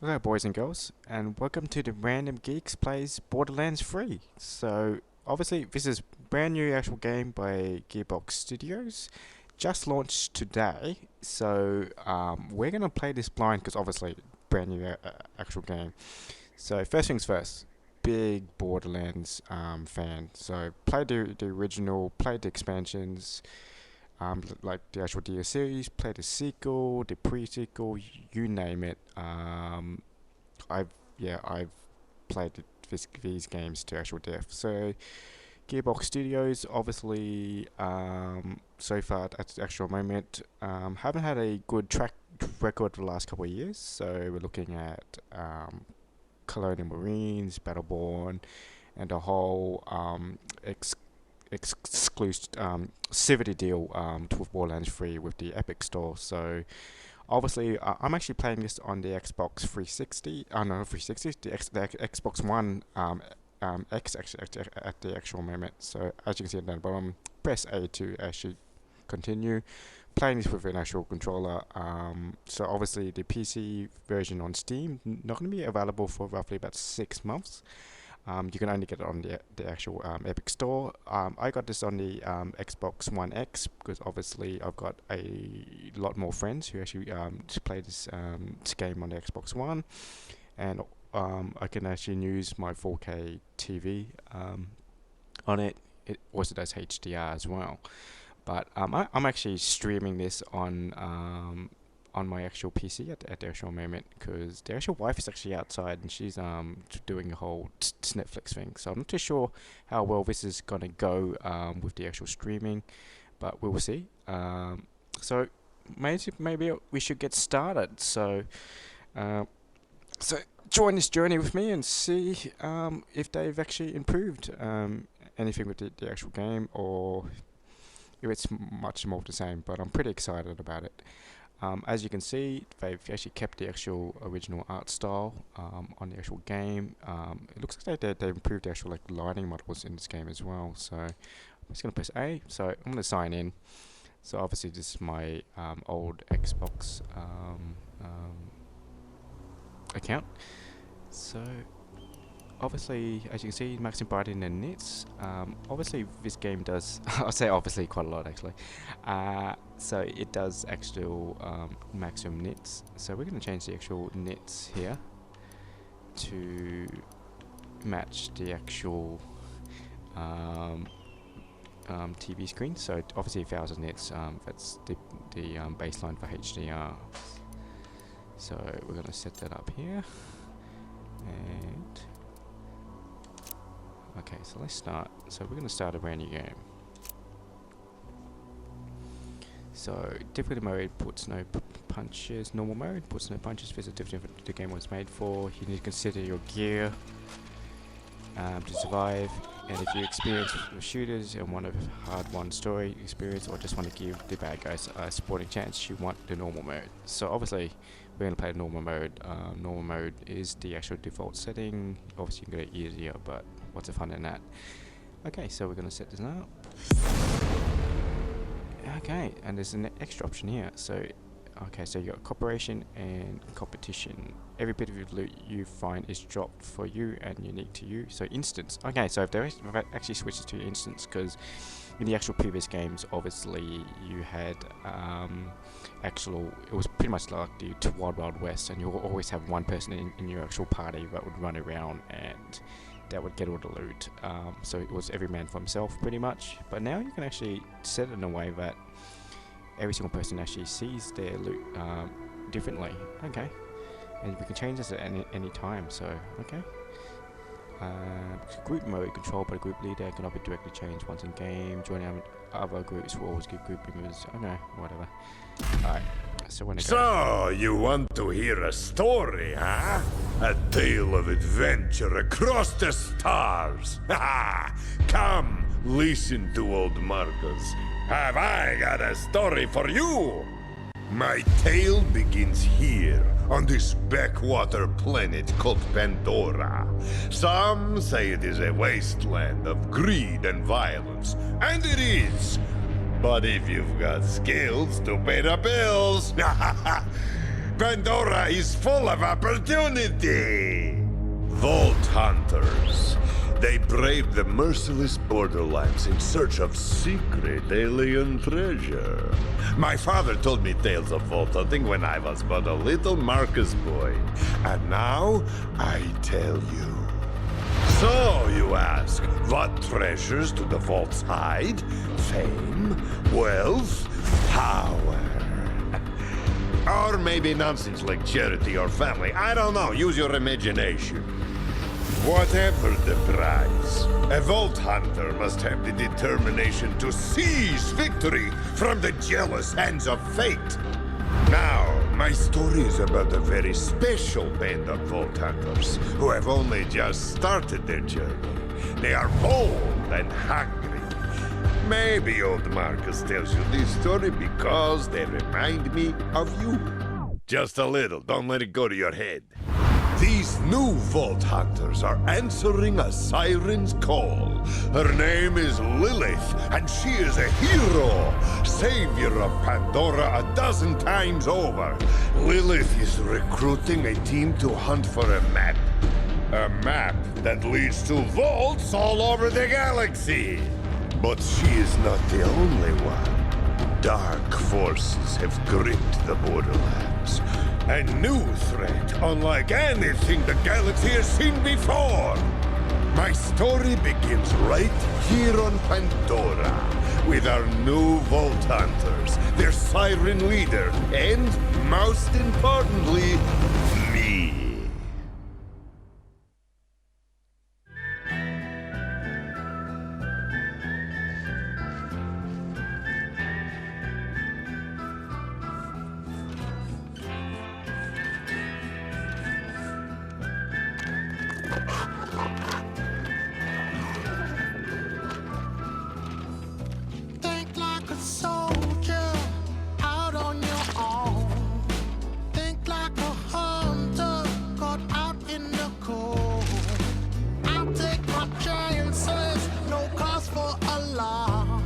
Hello, boys and girls, and welcome to the Random Geeks Plays Borderlands 3. So, obviously, this is a brand new actual game by Gearbox Studios, just launched today. So, we're gonna play this blind because obviously, brand new actual game. So, first things first, big Borderlands fan. So, played the original, played the expansions, like the actual DLC series, played the sequel, the pre-sequel, you name it. I've I've played these games to actual death. So Gearbox Studios, obviously, so far at the actual moment, haven't had a good track record for the last couple of years. So we're looking at Colonial Marines, Battleborn, and the whole exclusivity deal with Borderlands 3 with the Epic Store. So obviously, I'm actually playing this on the Xbox 360. No, 360, the Xbox One X actually at the actual moment. So as you can see down the bottom, press A to actually continue. Playing this with an actual controller. So obviously the PC version on Steam not going to be available for roughly about 6 months. You can only get it on the actual Epic Store. I got this on the Xbox One X because obviously I've got a lot more friends who actually play this game on the Xbox One, and I can actually use my 4K TV on it. It also does HDR as well. But I'm actually streaming this on my actual PC at the actual moment because the actual wife is actually outside and she's doing a whole Netflix thing. So I'm not too sure how well this is gonna go with the actual streaming, but we will see. So maybe we should get started. Uh, so join this journey with me and see if they've actually improved anything with the actual game or if it's much more of the same. But I'm pretty excited about it. As you can see, they've actually kept the actual original art style on the actual game. It looks like they improved the actual lighting models in this game as well. So I'm just going to press A. So I'm going to sign in. So obviously this is my old Xbox account. So obviously, as you can see, maximum brighting and nits. Obviously, this game does. I'll say obviously quite a lot actually. So it does actual maximum nits. So we're going to change the actual nits here to match the actual TV screen. So obviously 1000 nits. That's the baseline for HDR. So we're going to set that up here and. Okay, so let's start. So we're going to start a brand new game. So difficulty mode puts no punches. Normal mode puts no punches. This is different the game was made for. You need to consider your gear to survive. And if you experience shooters and want a hard-won story experience or just want to give the bad guys a sporting chance, you want the normal mode. So obviously we're going to play normal mode. Normal mode is the actual default setting. Obviously you can get it easier, but what's the fun in that? Okay, so we're going to set this up. Okay, and there's an extra option here. So, okay, so you got cooperation and competition. Every bit of loot you find is dropped for you and unique to you. So instance. Okay, so if there actually switches to instance, because in the actual previous games, obviously you had it was pretty much like the Wild Wild West, and you will always have one person in your actual party that would run around and that would get all the loot. So it was every man for himself pretty much. But now you can actually set it in a way that every single person actually sees their loot differently. Okay, and we can change this at any time. So okay. Group mode controlled by the group leader cannot be directly changed once in game. Joining other groups will always give group members. Okay, whatever. Alright, so when So, you want to hear a story, huh? A tale of adventure across the stars. Come, listen to old Marcus. Have I got a story for you? My tale begins here, on this backwater planet called Pandora. Some say it is a wasteland of greed and violence, and it is. But if you've got skills to pay the bills, Pandora is full of opportunity! Vault Hunters. They braved the merciless Borderlands in search of secret alien treasure. My father told me tales of vault hunting when I was but a little Marcus boy. And now, I tell you. So, you ask, what treasures do the vaults hide? Fame? Wealth? Power? Or maybe nonsense like charity or family. I don't know. Use your imagination. Whatever the prize, a Vault Hunter must have the determination to seize victory from the jealous hands of fate. Now, my story is about a very special band of Vault Hunters who have only just started their journey. They are bold and hungry. Maybe old Marcus tells you this story because they remind me of you. Just a little, don't let it go to your head. These new Vault Hunters are answering a siren's call. Her name is Lilith, and she is a hero, savior of Pandora a dozen times over. Lilith is recruiting a team to hunt for a map. A map that leads to vaults all over the galaxy. But she is not the only one. Dark forces have gripped the Borderlands. A new threat, unlike anything the galaxy has seen before. My story begins right here on Pandora, with our new Vault Hunters, their siren leader, and, most importantly, me. Think like a soldier out on your own. Think like a hunter caught out in the cold. I'll take my chances, no cause for alarm.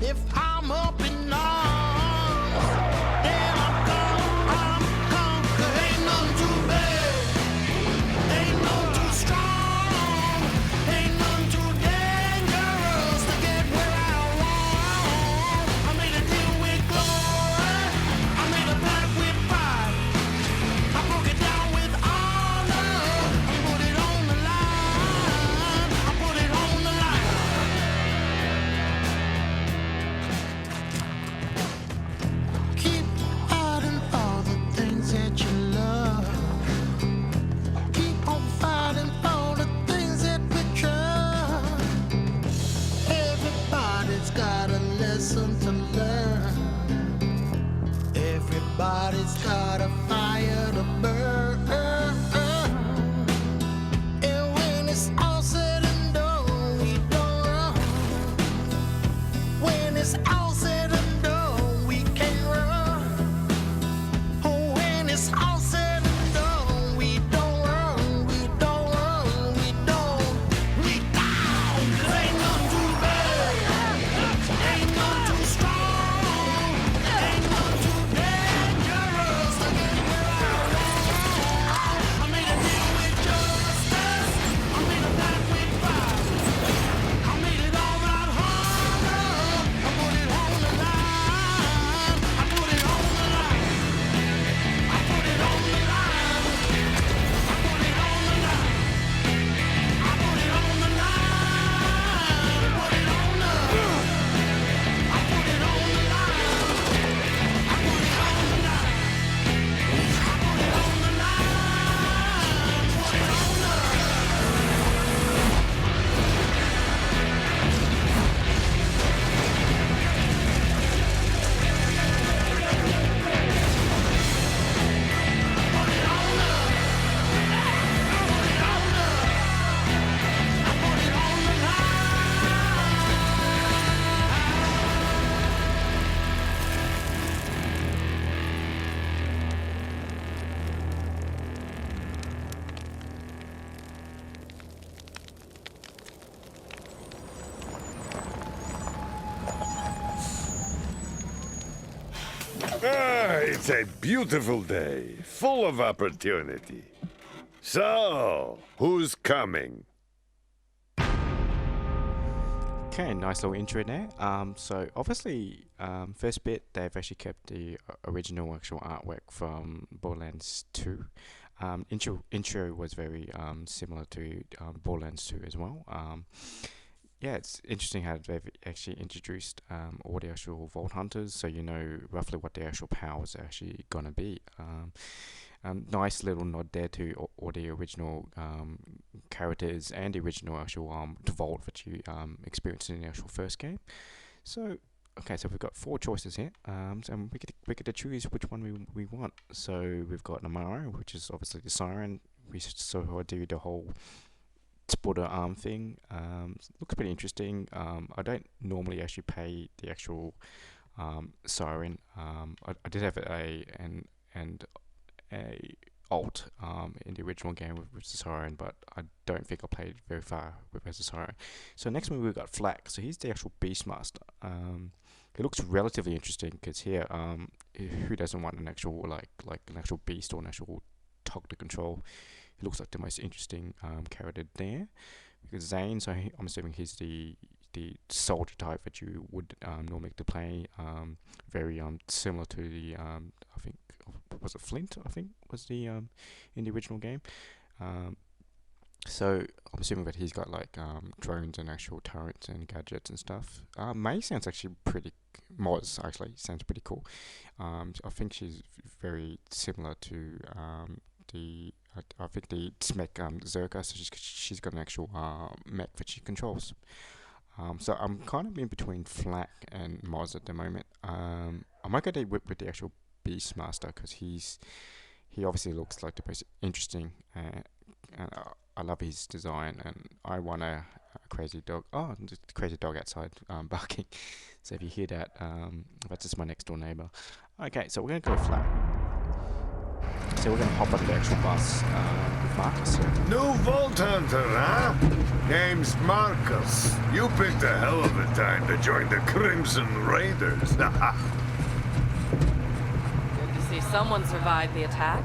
If I'm up in arms, then I'm conquer. Ain't none too bad, ain't none too strong, ain't none too dangerous to get where I want. I made a deal with glory, I made a pact with pride. I broke it down with honor, I put it on the line. I put it on the line. Keep fighting for the things that you love. Keep on fighting for the things that we trust. Everybody's got a lesson to learn. Everybody's got a fire to burn. And when it's all said and done, we don't run. When it's all said and done, we can't run. Oh, when it's all said and done, we don't run, we don't run, we don't. 'Cause ain't none too bad, ain't none too strong, ain't none too dangerous to get where I want. I made a deal with justice, I made a pact with pride. I made it all about honor, I put it on the line. I put it on the line. I put it on the line. I put it on the line. I put it on the line. Put it on the. I put it on the line. I put it on the line. I put it on the line. Put it on the. It's a beautiful day, full of opportunity. So, who's coming? Okay, nice little intro there. So obviously, first bit they've actually kept the original actual artwork from Borderlands 2. Intro was very similar to Borderlands 2 as well. Yeah, it's interesting how they've actually introduced all the actual Vault Hunters, so you know roughly what the actual powers are actually gonna be. Nice little nod there to all the original characters and the original actual Vault that you experienced in the actual first game. So, okay, so we've got 4 choices here, and we get to choose which one we want. So we've got Namara, which is obviously the Siren. We saw her do the whole splitter arm thing. Looks pretty interesting. I don't normally actually pay the actual Siren. I did have a alt in the original game with the Siren, but I don't think I played very far with as a Siren. So next one we've got Flak. So he's the actual Beastmaster. It looks relatively interesting because here, who doesn't want an actual like an actual beast or an actual tog to control? He looks like the most interesting character there. Because Zane, so I'm assuming he's the soldier type that you would normally get to play. Very similar to the I think was it Flint? I think was the in the original game. So I'm assuming that he's got like drones and actual turrets and gadgets and stuff. May sounds actually pretty. Moz actually sounds pretty cool. I think she's very similar to the. I think the mech Zerka, so she's got an actual mech that she controls. So I'm kind of in between Flak and Moz at the moment. I might go with the actual Beastmaster because he obviously looks like the most interesting, and I love his design, and I want a crazy dog. Oh, the crazy dog outside barking. So if you hear that, that's just my next door neighbor. Okay, so we're gonna go Flak. So we're going to hop on the actual bus with Marcus here. New Vault Hunter, huh? Name's Marcus. You picked a hell of a time to join the Crimson Raiders. Good to see someone survived the attack.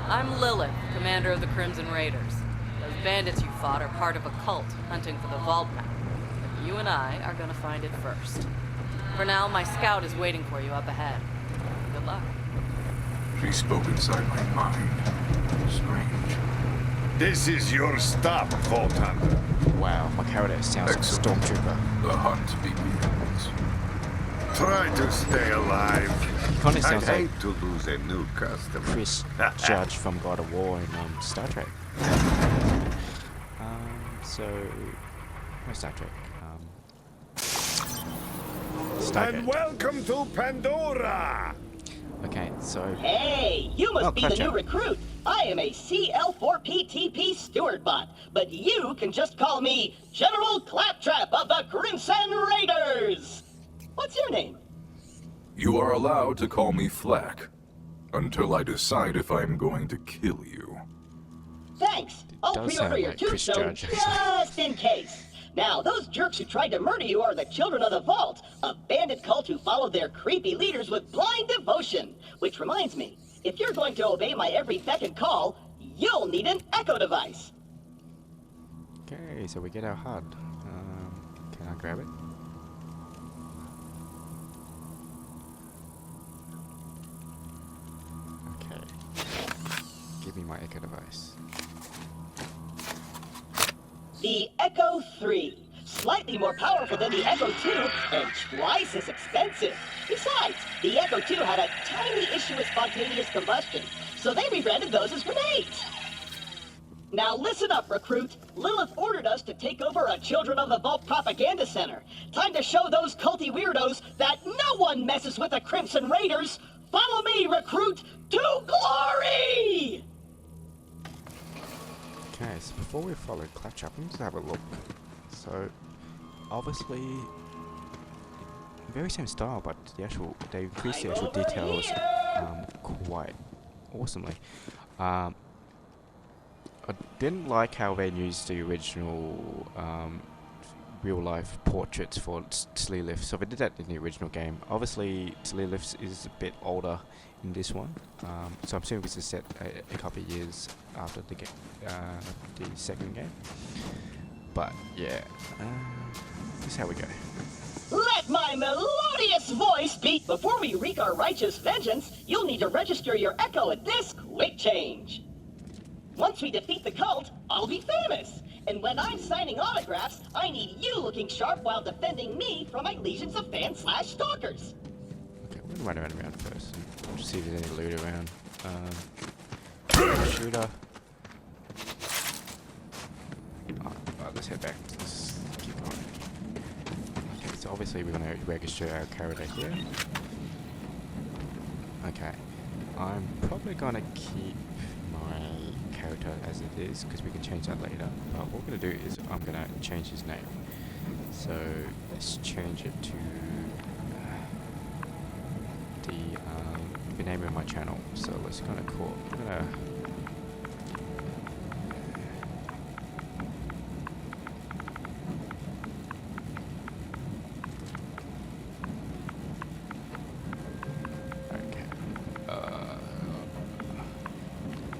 I'm Lilith, commander of the Crimson Raiders. Those bandits you fought are part of a cult hunting for the vault map. But you and I are going to find it first. For now, my scout is waiting for you up ahead. Good luck. She spoke inside my mind. Strange. This is your stop, Vault Hunter. Wow, my character sounds like a Excellent. stormtrooper. The hunt begins. Try to stay alive. Kind of I'd sounds like hate to lose a new customer. Chris Judge from God of War and Star Trek. So, where's Star Trek? Stargate. And welcome to Pandora! Okay, so Hey, you must be the Claptrap. new recruit. I am a CL4PTP steward bot, but you can just call me General Claptrap of the Crimson Raiders. What's your name? You are allowed to call me Flak. Until I decide if I'm going to kill you. Thanks. I'll does pre-order sound your like Chris tombstone Judge, just in case. Now, those jerks who tried to murder you are the Children of the Vault, a bandit cult who followed their creepy leaders with blind devotion. Which reminds me, if you're going to obey my every beck and call, you'll need an echo device. okay, so we get our HUD. Can I grab it? Okay. Give me my echo device. The Echo 3. Slightly more powerful than the Echo 2 and twice as expensive. Besides, the Echo 2 had a tiny issue with spontaneous combustion, so they rebranded those as grenades. Now listen up, recruit. Lilith ordered us to take over a Children of the Vault propaganda center. Time to show those culty weirdos that no one messes with the Crimson Raiders. Follow me, recruit, to glory! Okay, so before we follow Claptrap, let's have a look. So, obviously, very same style, but they increased the actual details quite awesomely. I didn't like how they used the original real life portraits for Sleelifs. So we did that in the original game. Obviously, Sleelifs is a bit older in this one, so I'm assuming this is set a couple of years after the second game. But yeah, this is how we go. Let my melodious voice beat. Before we wreak our righteous vengeance, you'll need to register your echo at this quick change. Once we defeat the cult, I'll be famous. And when I'm signing autographs, I need you looking sharp while defending me from my legions of fans/stalkers. Okay, we're gonna run around first and just see if there's any loot around. Shooter. Let's head back. Let's keep going. Okay, so obviously we're gonna register our character here. Okay, I'm probably gonna keep my character as it is because we can change that later. But what we're gonna do is I'm gonna change his name. So let's change it to the name of my channel. So let's kind of call. I'm gonna.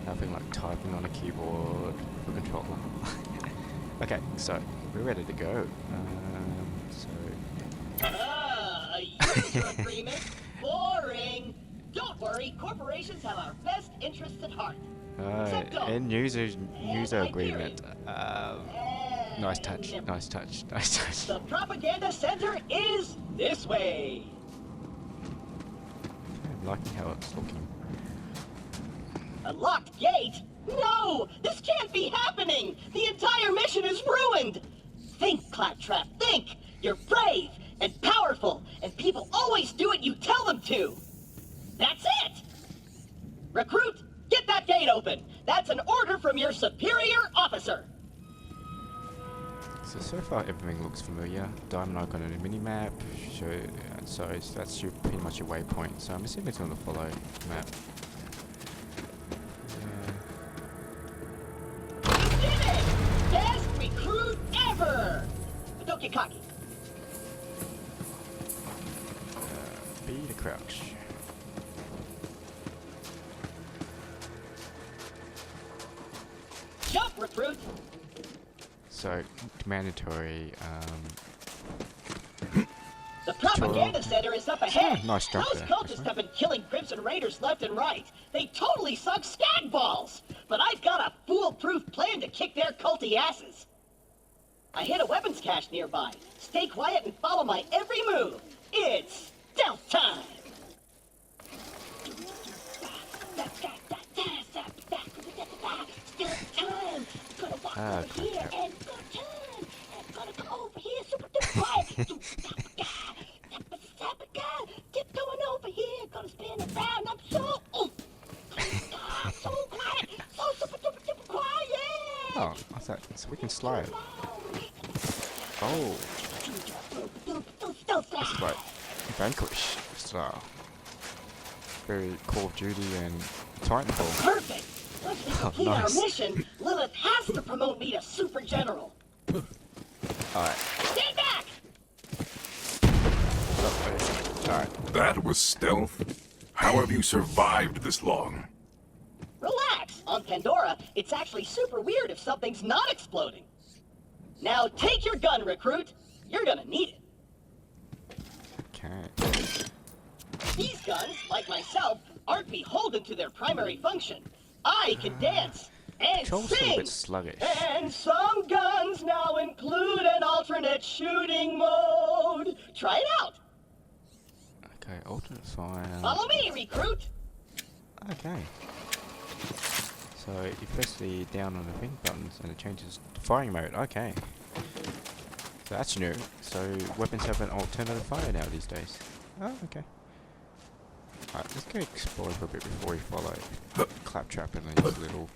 Nothing like typing on a keyboard for controller. Okay, so we're ready to go. User agreement? Boring. Don't worry, corporations have our best interests at heart. End user agreement. Nice touch. Nice touch. Nice touch. The propaganda center is this way. I'm liking how it's looking. A locked gate? No! This can't be happening! The entire mission is ruined! Think, Claptrap, think! You're brave and powerful, and people always do what you tell them to! That's it! Recruit, get that gate open! That's an order from your superior officer! So far everything looks familiar. Diamond icon on a mini-map, so that's pretty much your waypoint. So I'm assuming it's going to follow the map. Best recruit ever! But don't get cocky. B to crouch. Jump, recruit! So, mandatory, The propaganda center is up ahead. Nice jump Those there, cultists actually. have been killing Crimson Raiders left and right. They totally suck skag balls. But I've got a foolproof plan to kick their culty asses. I hit a weapons cache nearby. Stay quiet and follow my every move. It's stealth time. Stealth time. Gonna walk over here and go turn. And gonna come over here super duper quiet. Tiptoeing over here, gonna spin around. I'm so so quiet, so super quiet. Oh, what's that? So we can slide. Oh, this is like Vanquish style. Very Call of Duty and Titanfall. Perfect. Once we complete our nice. mission, Lilith has to promote me to Super General. Alright. Stand back. Alright. That was stealth. How have you survived this long? Relax. On Pandora, it's actually super weird if something's not exploding. Now take your gun, recruit. You're gonna need it. Okay. These guns, like myself, aren't beholden to their primary function. I can dance and Control's a sing. little bit sluggish. And some guns now include an alternate shooting mode. Try it out. Okay, alternate fire. Follow me, recruit. Okay. So you press the down on the pink buttons and it changes to firing mode. Okay. So that's new. So weapons have an alternative fire now these days. Oh, okay. Alright, let's go explore for a bit before we follow Claptrap and these little...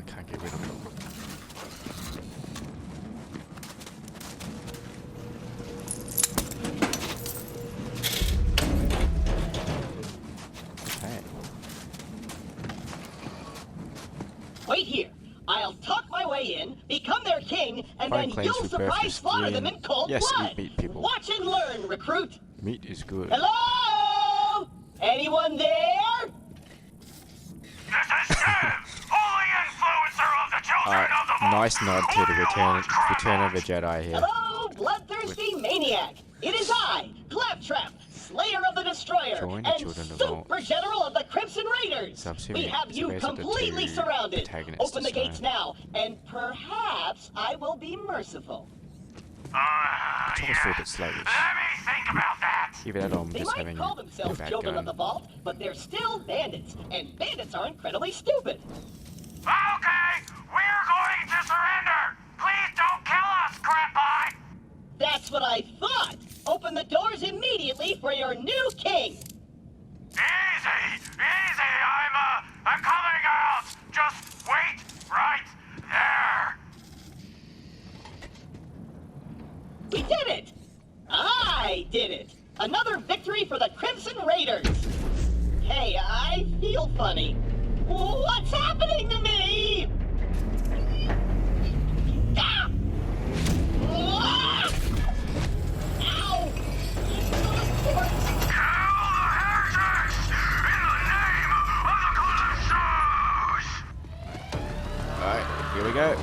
can't get rid of it. Okay. Wait here. I'll talk my way in, become their king, and Fine then claims you'll with surprise birth slaughter them skin. in cold Yes, blood. eat meat, people. Watch and learn, recruit. Meat is good. Hello? Anyone there? This is Sam, holy influencer of the children of the vault. Nice nod to the Return of the Jedi here. Hello, bloodthirsty maniac. It is I, Claptrap, Slayer of the Destroyer, Join the and Children of the Vault. Super General of the Crimson Raiders. So I'm assuming We have it's you basically the completely two surrounded. protagonists Open the this gates time. now, and perhaps I will be merciful. It's always feel a bit sluggish. Let me think about that. Even though I'm They just might having call a themselves bad Children of the gun. Vault, but they're still bandits, and bandits are incredibly stupid. Okay, we're going to surrender. Please don't kill us, crap pie. That's what I thought. Open the doors immediately for your new king. Easy. I'm coming out. Just wait right there. We did it! I did it! Another victory for the Crimson Raiders! Hey, I feel funny. What's happening to me? Ah! Ah! Ow! Alright, here we go.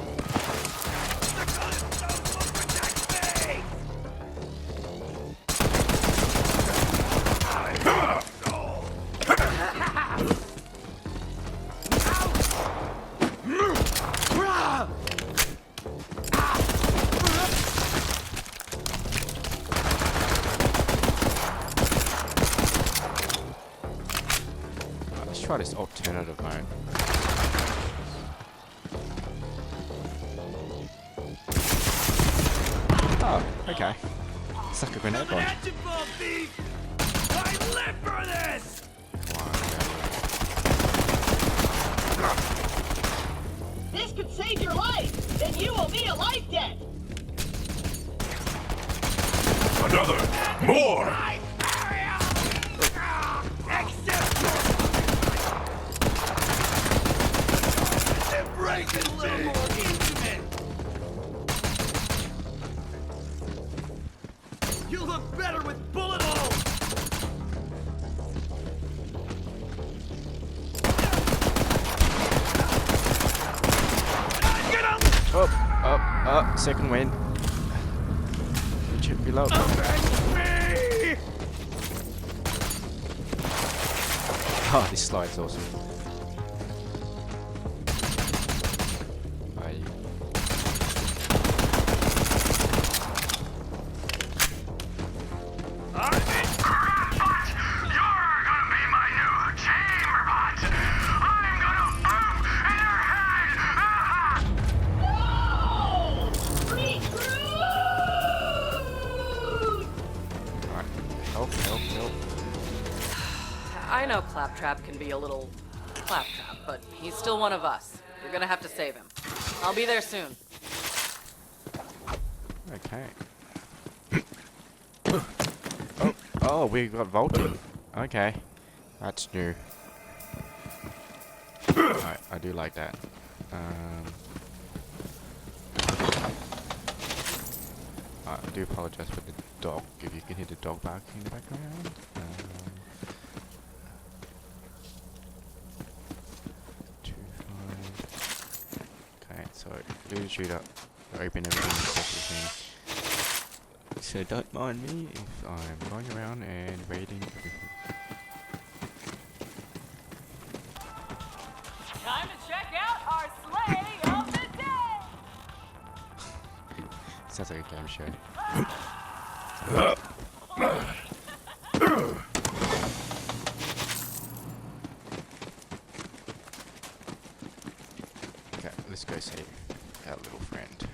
Let's try this alternative mode. Oh, okay. It's like a grenade launcher. I live for this. This could save your life! Then you owe me a life debt! Another! More! You look better with bullet holes! Second win. Chip below. Oh, this slide's awesome. Aye. Alright. Help. I know Claptrap can be a little claptrap, but he's still one of us. You're gonna have to save him. I'll be there soon. Okay. Oh, we got vaulted. Okay. That's new. I do like that. I do apologize for the dog, if you can hear the dog barking in the background. Okay, so do the shooter, open everything. So don't mind me if I'm going around and raiding everything. Time to check out our sleigh of the day! Sounds like a game show. Okay, let's go save our little friend.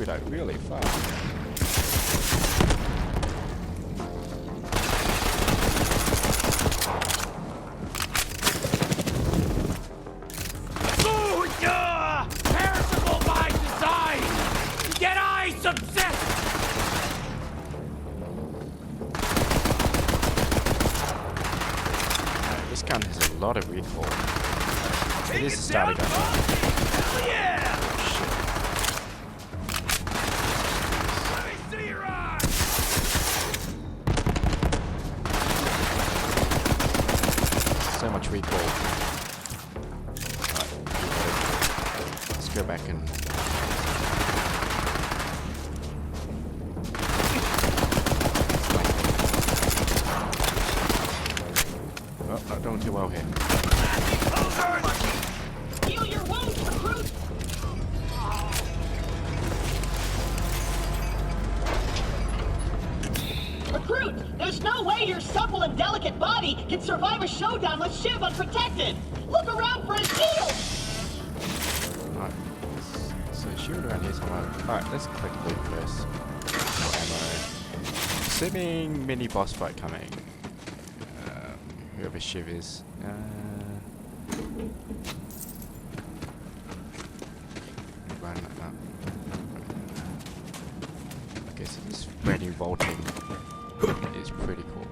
reload really fast. Booyah! Perishable by design! Get ice obsessed! This gun has a lot of recoil. It is a starter gun. Hell yeah! Shit. Let me see your eyes! So much recoil. Alright, let's go back and... Oh, not doing too well here. Heal your wounds, recruit! Recruit, there's no way your supple and delicate body can survive a showdown with Shiv unprotected! Look around for a shield! Alright, so shield around here somewhere. Alright, let's click loot first. More ammo. Assuming mini boss fight coming. Whoever Shiv is. Run up. Okay, so this brand new vaulting is pretty cool.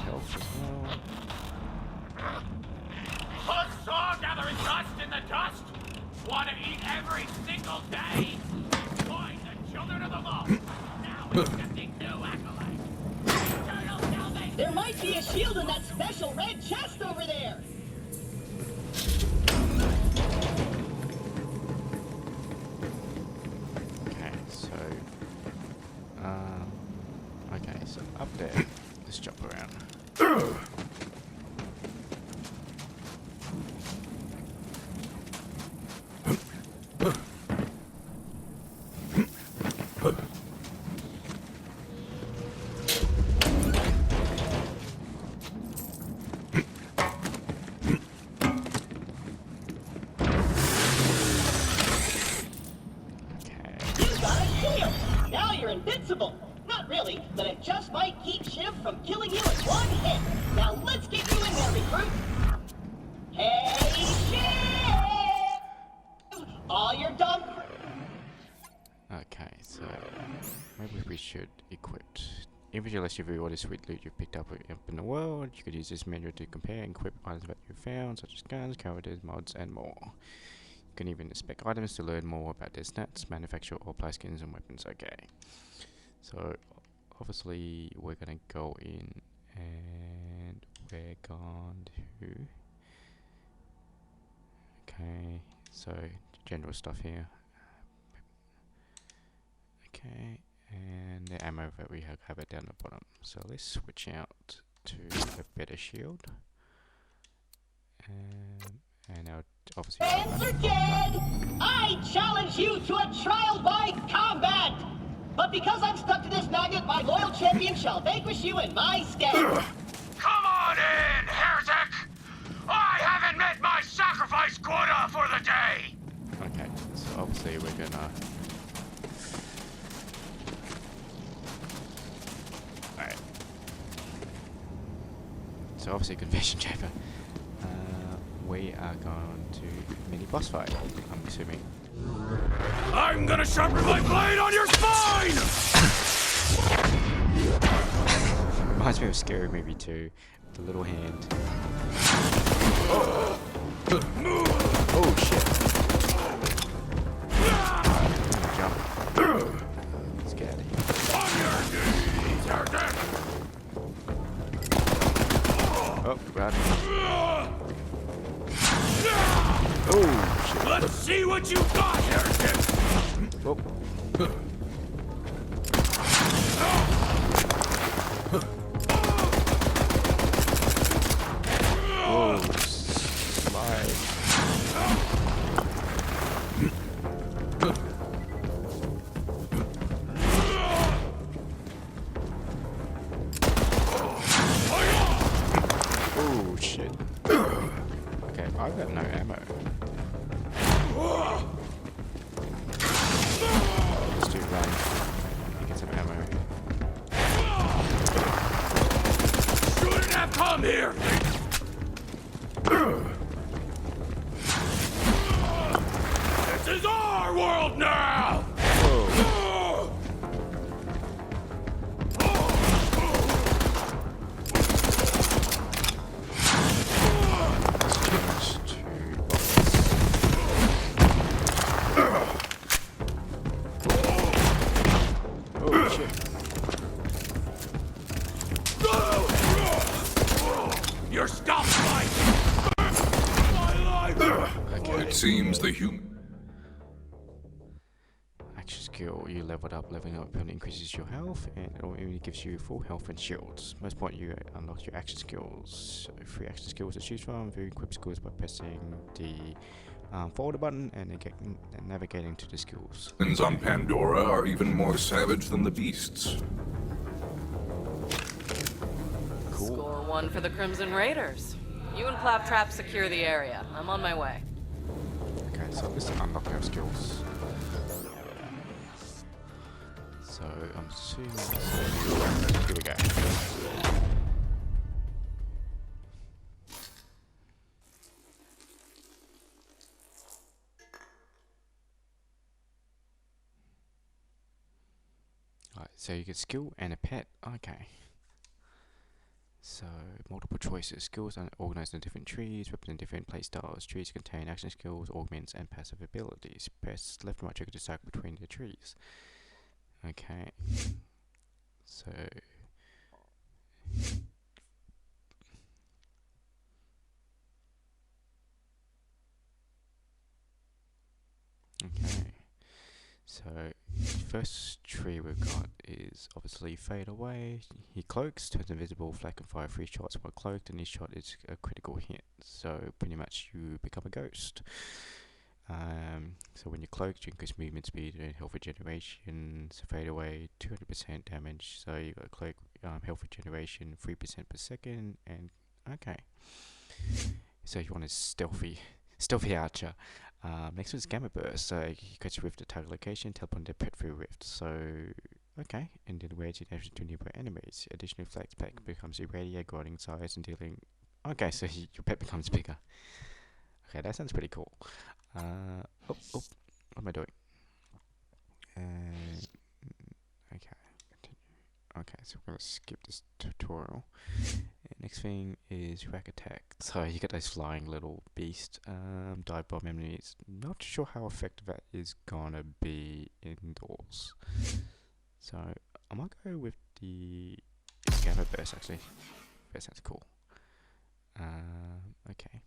Health as well. Buzzsaw gathering dust in the dust? Want to eat every single day? Join the children of the vault. Now accepting new accolades. Eternal salvation. There might be a shield in that special red chest over there! Okay, so okay, so up there. Let's jump around. Okay. You got a shield! Now you're invincible! Not really, but it just might keep Shiv from killing you in one hit! Now let's get you in there, recruit! Hey, Shiv! All your dumb... Okay, so maybe we should equip. Inventory lets you view all the sweet loot you've picked up in the world. You could use this menu to compare and equip items that you found, such as guns, characters, mods, and more. You can even inspect items to learn more about their stats, manufacture or apply skins and weapons. Okay, so obviously we're gonna go in and we're going to. Okay, so general stuff here. Okay, and the ammo that we have it down the bottom. So let's switch out to a better shield. And now obviously Friends are dead! I challenge you to a trial by combat! But because I'm stuck to this magnet, my loyal champion shall vanquish you in my stead! Come on in, heretic! I haven't met my sacrifice quota for the day! okay, so obviously we're gonna. Alright. So obviously confession chamber. We are going to mini boss fight, I'm assuming. I'm gonna sharpen my blade on your spine! Reminds me of Scary Movie 2, the little hand. Oh shit. Jump. Let's get out of here. On your knees, heretic! Oh, right. Oh shit. Let's see what you got, heretic! Oh. Whoa, slide. world now! Change to oh shit. You're stopped, Mike! My life! It seems the human. Action skill, you leveled up, leveling up increases your health, and it only gives you full health and shields. Most point you unlock your action skills. So 3 action skills to choose from. View equip skills by pressing the forward button and navigating to the skills. Humans on Pandora are even more savage than the beasts. Cool. Score 1 for the Crimson Raiders. You and Claptrap secure the area. I'm on my way. Okay, so let's unlock our skills. So I'm assuming. Here we go. Alright, so you get skill and a pet. Okay. So, multiple choices. Skills are organized in different trees, represent different playstyles. Trees contain action skills, augments, and passive abilities. Press left and right trigger to cycle between the trees. Okay. So... Okay. So, first tree we've got is obviously Fade Away. He cloaks, turns invisible, Flag can fire 3 shots while cloaked, and each shot is a critical hit. So, pretty much you become a ghost. So when you're cloaked, you increase movement speed and health regeneration. So Fade Away, 200% damage. So you got cloak, health regeneration, 3% per second, and okay. So if you want a stealthy archer. Next one is Gamma Burst. So you catch a rift at target location, teleport the pet through rift. So okay, and then radiant damage to nearby enemies. Additional flags pack becomes irradiate, guarding size and dealing. Okay, so your pet becomes bigger. Okay, that sounds pretty cool. What am I doing? Okay, continue. Okay, so we're gonna skip this tutorial. Next thing is Rack Attack. So you get those flying little beasts. Dive bomb enemies. Not sure how effective that is gonna be indoors. So I might go with the Gamma Burst actually. That sounds cool. Okay.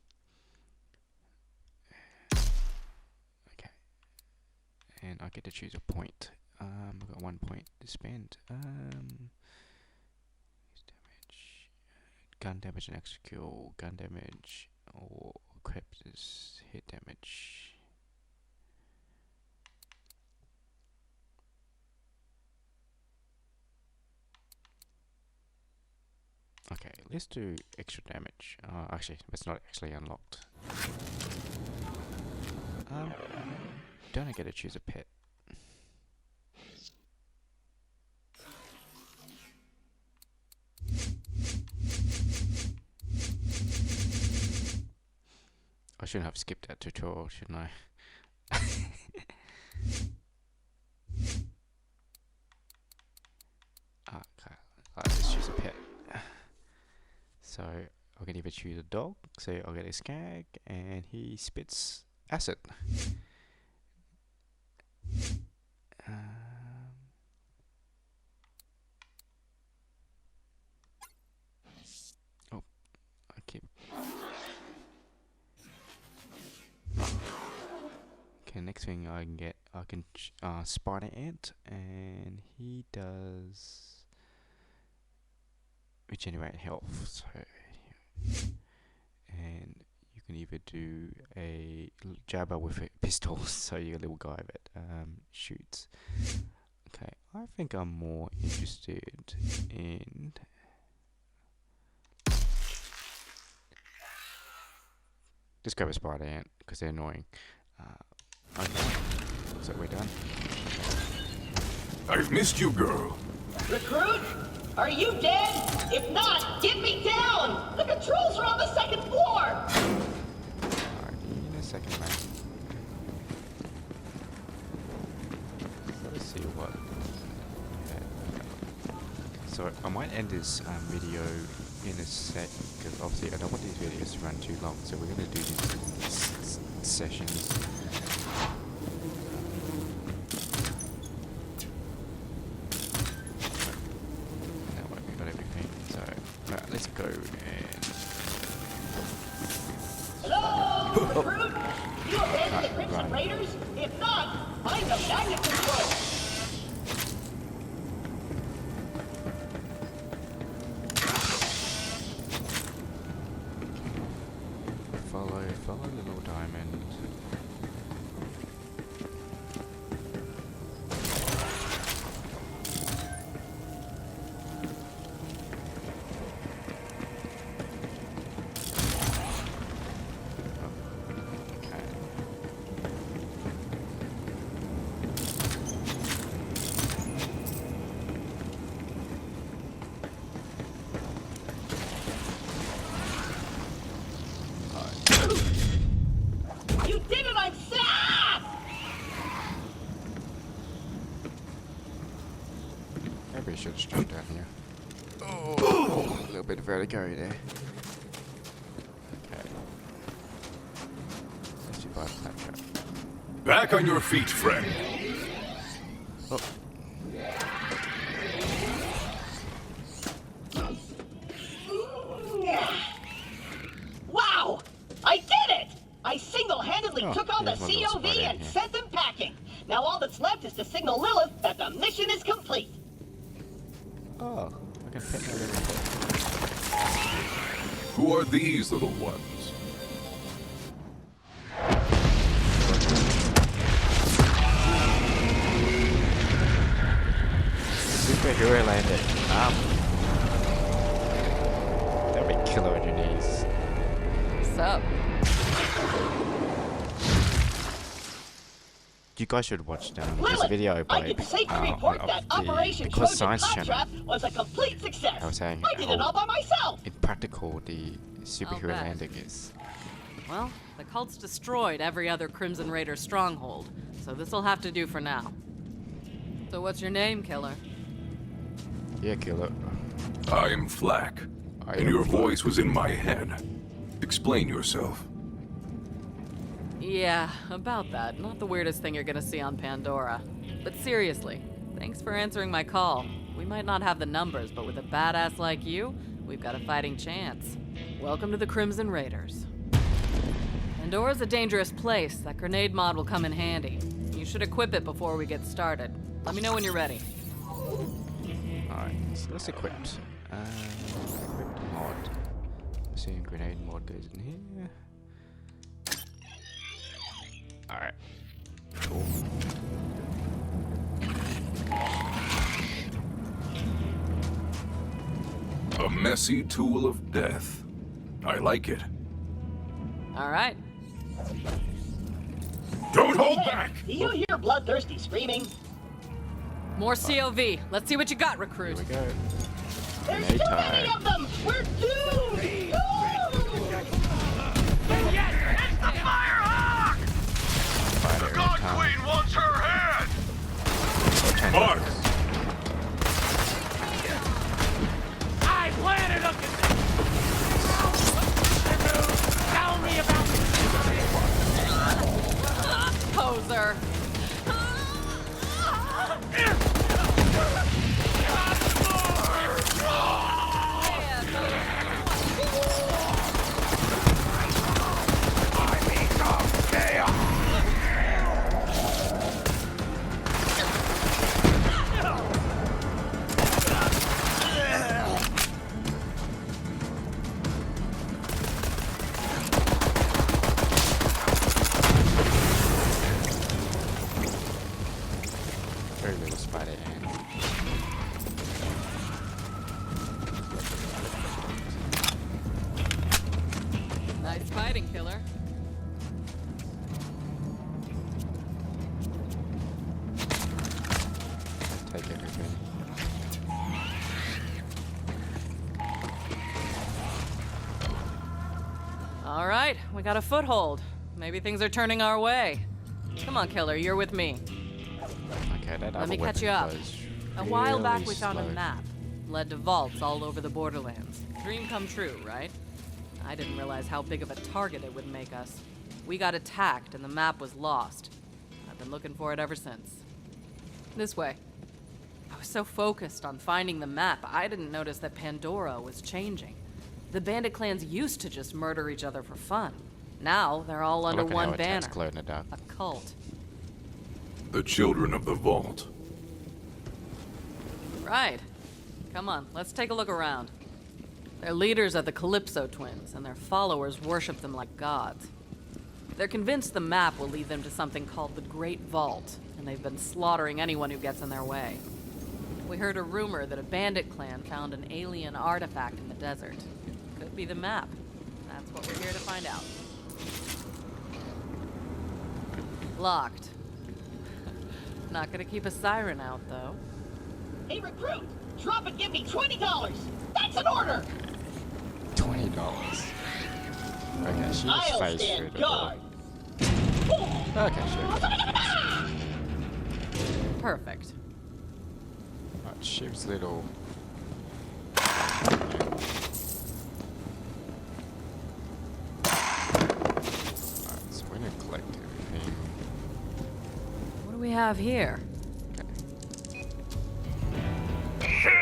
And I get to choose a point. I've got 1 point to spend. Damage, gun damage and extra skill, gun damage, or equipped is hit damage. Okay, let's do extra damage. Actually, that's not actually unlocked. Don't I get to choose a pet? I shouldn't have skipped that tutorial, shouldn't I? Okay, let's choose a pet. So I can either choose a dog, so I'll get a skag, and he spits acid. Oh, I keep. Okay, next thing I can Spider Ant, and he does regenerate health. So, and you can either do a jabber with a pistol, so you're a little guy that shoots. Okay, I think I'm more interested in just go with Spider Ant because they're annoying. Okay, looks like we're done. I've missed you, girl. Recruit? Are you dead? If not, get me down! The controls are on the 2nd floor! Alright, in a second, man. So I might end this video in a sec, because obviously I don't want these videos to run too long, so we're going to do these sessions. Now we got everything, so let's go and... Hello, recruit? You abandoned the Crimson Raiders? If not, find the magnet control. Follow the little diamond. Okay. You did it, I'm sad! Maybe I should have jumped down here. Oh, a little bit of vertigo there. Okay. Let's survive that. Back on your feet, friend. Oh. Wow! I did it! I single-handedly Oh, took on the here's my little spot COV in and here. sent them packing. Now all that's left is to signal Lilith that the mission is complete. Oh, I can pet my little pet. Who are these little ones? Superhero landed. That'd be killer on your knees. What's up? You guys should watch this Lilith, video by I can safely report that Operation Because Trojan Science Channel. Claptrap was a complete success. I was saying I did how- it all by myself. Impractical the superhero bet. landing is. Well, the cult's destroyed every other Crimson Raider stronghold, so this'll have to do for now. So what's your name, killer? Yeah, killer. I am Flack, I and am your Flack. voice was in my head. Explain yourself. Yeah, about that. Not the weirdest thing you're gonna see on Pandora. But seriously, thanks for answering my call. We might not have the numbers, but with a badass like you, we've got a fighting chance. Welcome to the Crimson Raiders. Pandora's a dangerous place. That grenade mod will come in handy. You should equip it before we get started. Let me know when you're ready. Alright, so let's equip. Equipped mod. Seeing grenade mod goes in here. Alright. Cool. A messy tool of death. I like it. All right. Don't hold back! Do you hear bloodthirsty screaming? More COV. Let's see what you got, Here recruit. we go. There's Grenade too many time. of them! We're doomed! Yes, it's the Firehawk! Fighter in God time. Queen wants her head! Oh, 10 Mark! seconds. I planted a... Tell me about Poser. Very little spider ant. Nice fighting, killer. Take everything. All right, we got a foothold. Maybe things are turning our way. Come on, killer, you're with me. Okay, that Let other me catch weapon you up. was A while back, really we found a slow. map. led to vaults all over the Borderlands. Dream come true, right? I didn't realize how big of a target it would make us. We got attacked and the map was lost. I've been looking for it ever since. This way. I was so focused on finding the map, I didn't notice that Pandora was changing. The bandit clans used to just murder each other for fun. Now they're all under Look at one how it banner. takes glow in the dark. A cult. The children of the vault. Right. Come on, let's take a look around. Their leaders are the Calypso twins, and their followers worship them like gods. They're convinced the map will lead them to something called the Great Vault, and they've been slaughtering anyone who gets in their way. We heard a rumor that a bandit clan found an alien artifact in the desert. Could be the map. That's what we're here to find out. Locked. Not gonna keep a siren out, though. Hey, recruit! Drop and give me $20! That's an order! $20. Okay, she just I'll phased through stand the door. guard! Okay, sure. Perfect. Right, Shiv's little. Alright, so we're gonna collect everything. What do we have here? Okay. Shiv!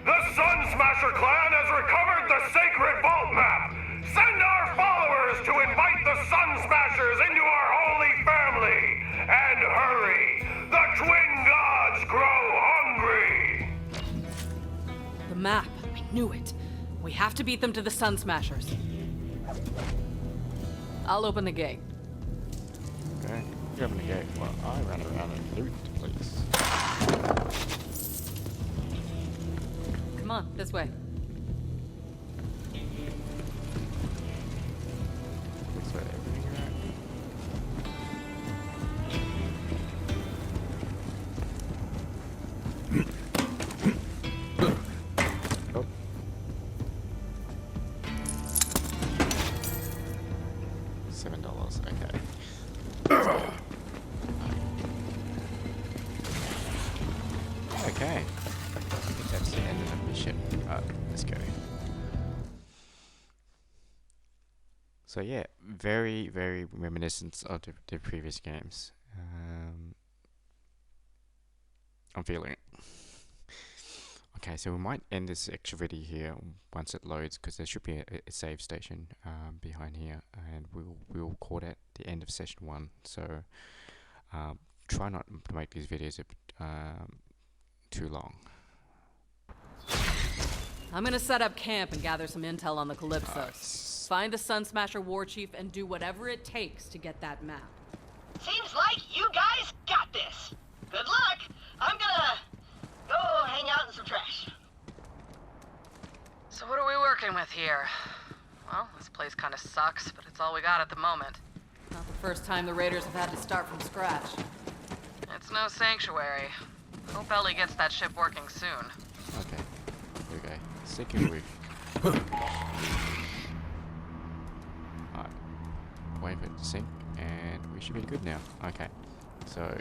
The Sun Smasher clan has recovered the sacred vault map! Send our followers to invite the Sun Smashers into our holy family! And hurry! The twin gods grow hungry! The map. I knew it. We have to beat them to the Sun Smashers. I'll open the gate. Okay. You open the gate while I run around and loot the place. Come on, this way. Looks like everything right. Oh. $7, okay. Okay. I think that's the end of the mission. Let's go. So yeah, very, very reminiscent of the previous games. I'm feeling it. Okay, so we might end this extra video here once it loads, because there should be a save station behind here, and we'll call that the end of session 1. So try not to make these videos too long. I'm gonna set up camp and gather some intel on the Calypsos. Find the Sun Smasher war chief and do whatever it takes to get that map. Seems like you guys got this. Good luck. I'm gonna go hang out in some trash. So what are we working with here? Well, this place kind of sucks, but it's all we got at the moment. Not the first time the Raiders have had to start from scratch. It's no sanctuary. Hope Ellie gets that ship working soon. Okay, here we go. Second week. Alright, wait for it to sync, and we should be good now. Okay, so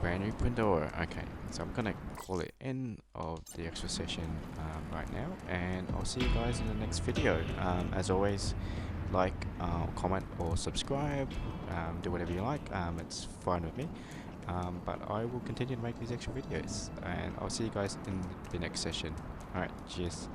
brand new Pandora. Okay, so I'm gonna call it end of the extra session right now, and I'll see you guys in the next video. As always, like, comment or subscribe, do whatever you like. It's fine with me, but I will continue to make these extra videos, and I'll see you guys in the next session. Alright, cheers.